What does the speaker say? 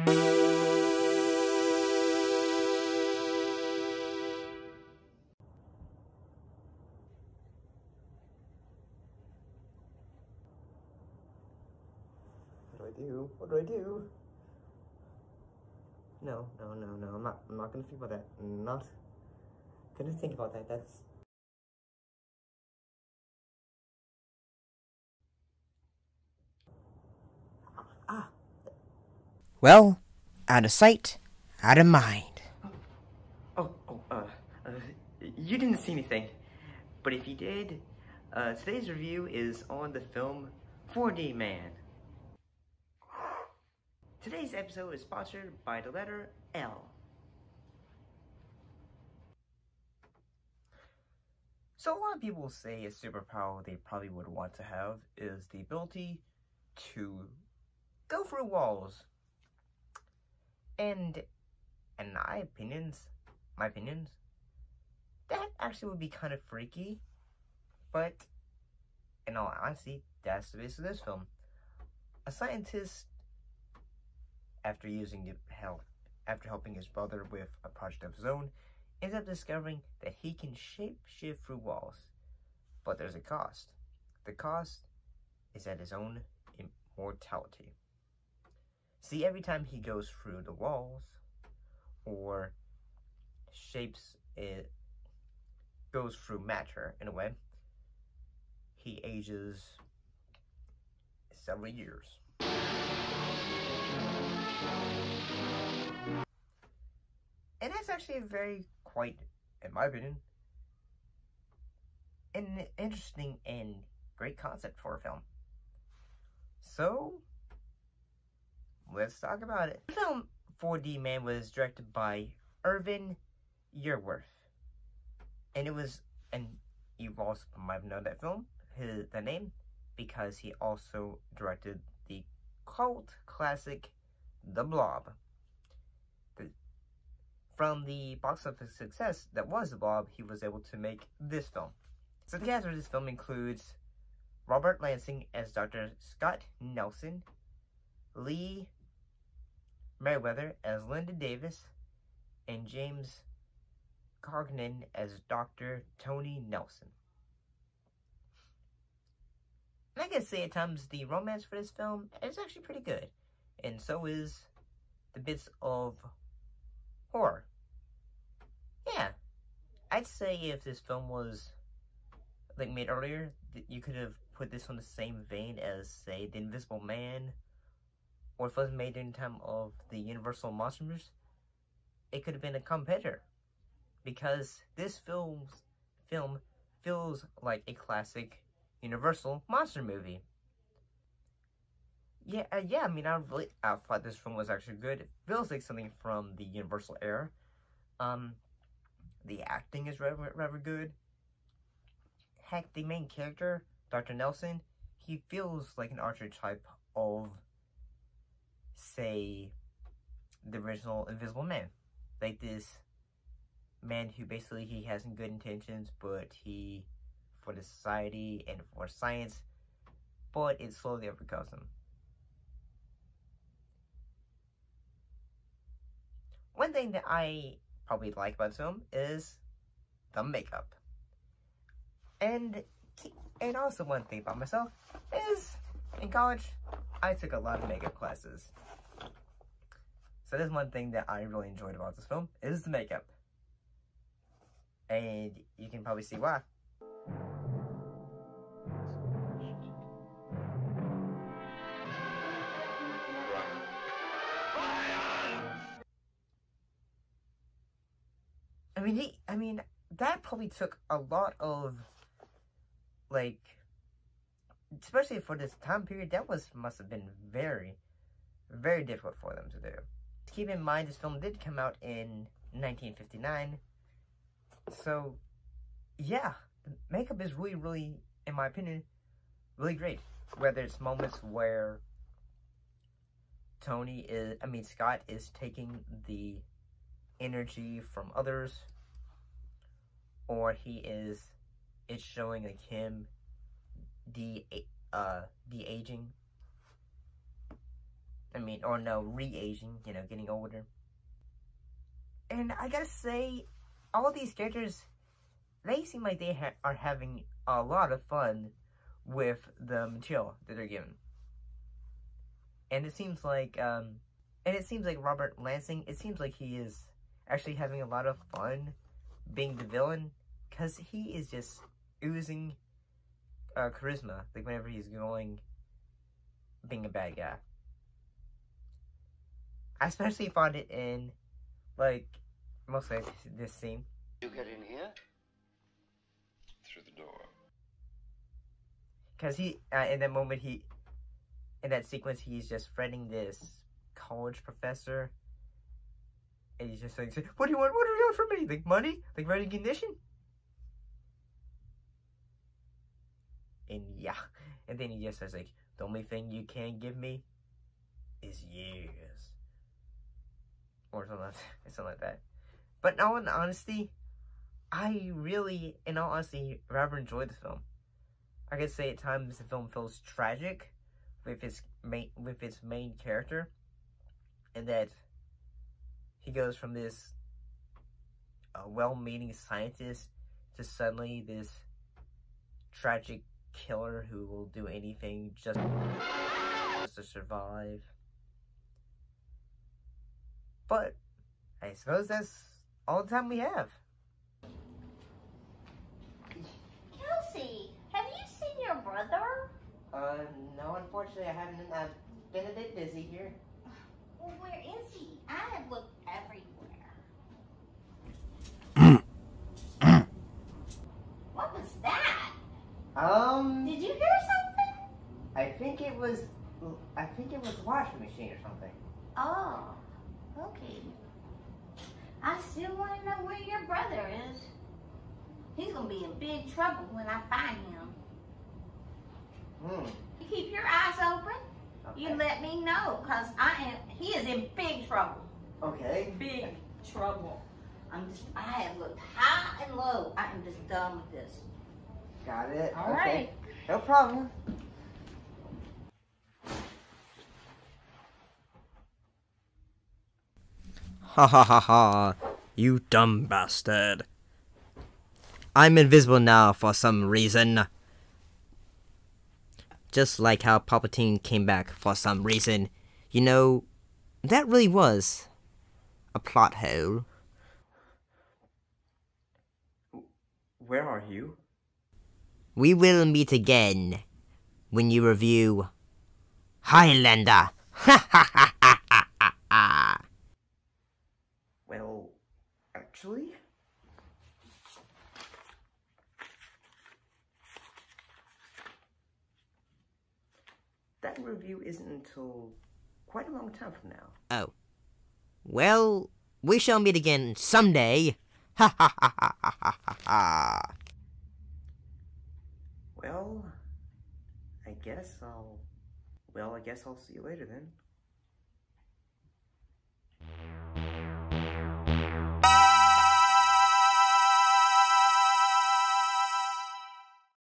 What do I do? No. I'm not gonna think about that. I'm not gonna think about that. That's... Well, out of sight, out of mind. You didn't see anything. But if you did, today's review is on the film 4D Man. Today's episode is sponsored by the letter L. So a lot of people say a superpower they probably would want to have is the ability to go through walls. And in my opinions, that actually would be kind of freaky. But in all honesty, that's the basis of this film. A scientist, after helping his brother with a project of his own, ends up discovering that he can shape-shift through walls. But there's a cost. The cost is at his own immortality. See, every time he goes through the walls, or goes through matter, in a way, he ages several years. And that's actually in my opinion, an interesting and great concept for a film. So, let's talk about it. The film 4D Man was directed by Irvin Yeaworth. And you also might have known that film, the name, because he also directed the cult classic, The Blob. From the box office success that was The Blob, he was able to make this film. So the cast of this film includes Robert Lansing as Dr. Scott Nelson, Lee Meriwether as Linda Davis, and James Cognan as Dr. Tony Nelson. And I can say at times the romance for this film is actually pretty good. And so is the bits of horror. Yeah. I'd say if this film was made earlier, you could have put this on the same vein as, say, The Invisible Man, or if it was made in time of the Universal Monsters, it could have been a competitor. Because this film feels like a classic Universal monster movie. I mean, I thought this film was actually good. It feels like something from the Universal era. The acting is rather good. Heck, the main character, Dr. Nelson, he feels like an archetype of, say, the original Invisible Man. Like this man who basically he has some good intentions, but he, for the society and for science, but it slowly overcomes him. One thing that I probably like about this film is the makeup. And also one thing about myself is, in college, I took a lot of makeup classes. So there's one thing that I really enjoyed about this film, is the makeup. And you can probably see why. I mean, that probably took a lot of, especially for this time period, that must have been very, very difficult for them to do. Keep in mind, this film did come out in 1959, so, yeah, the makeup is really, in my opinion, really great. Whether it's moments where Scott is taking the energy from others, or it's showing him de-aging. or no, re-aging, getting older. And I gotta say, all these characters, they seem like they are having a lot of fun with the material that they're given. And it seems like, Robert Lansing, it seems like he is actually having a lot of fun being the villain, because he is just oozing charisma, like whenever he's being a bad guy. I especially found it in, mostly this scene. You get in here? Through the door. Because in that sequence, he's just threatening this college professor. And he's just like, what do you want from me? Like money? Like recognition? And yeah. And then he just says, like, the only thing you can give me is years. Or something like that. But in all honesty, I really, rather enjoyed the film. I could say at times the film feels tragic with its main character, and that he goes from this well-meaning scientist to suddenly this tragic killer who will do anything just to survive. But I suppose that's all the time we have. Kelsey, have you seen your brother? No, unfortunately I haven't. I've been a bit busy here. Well, where is he? I have looked everywhere. What was that? Did you hear something? I think it was the washing machine or something. Oh, okay. I still want to know where your brother is. He's going to be in big trouble when I find him. You keep your eyes open. Okay. You let me know, because he is in big trouble. Okay. Big trouble. I have looked high and low. I am just done with this. Got it. All right. No problem. Ha ha ha ha, you dumb bastard. I'm invisible now for some reason. Just like how Palpatine came back for some reason. You know, that really was a plot hole. Where are you? We will meet again when you review Highlander. Ha ha ha ha ha ha ha. Well, actually, that review isn't until quite a long time from now. Oh. Well, we shall meet again someday. Ha ha ha ha ha ha ha. Well, I guess I'll see you later then.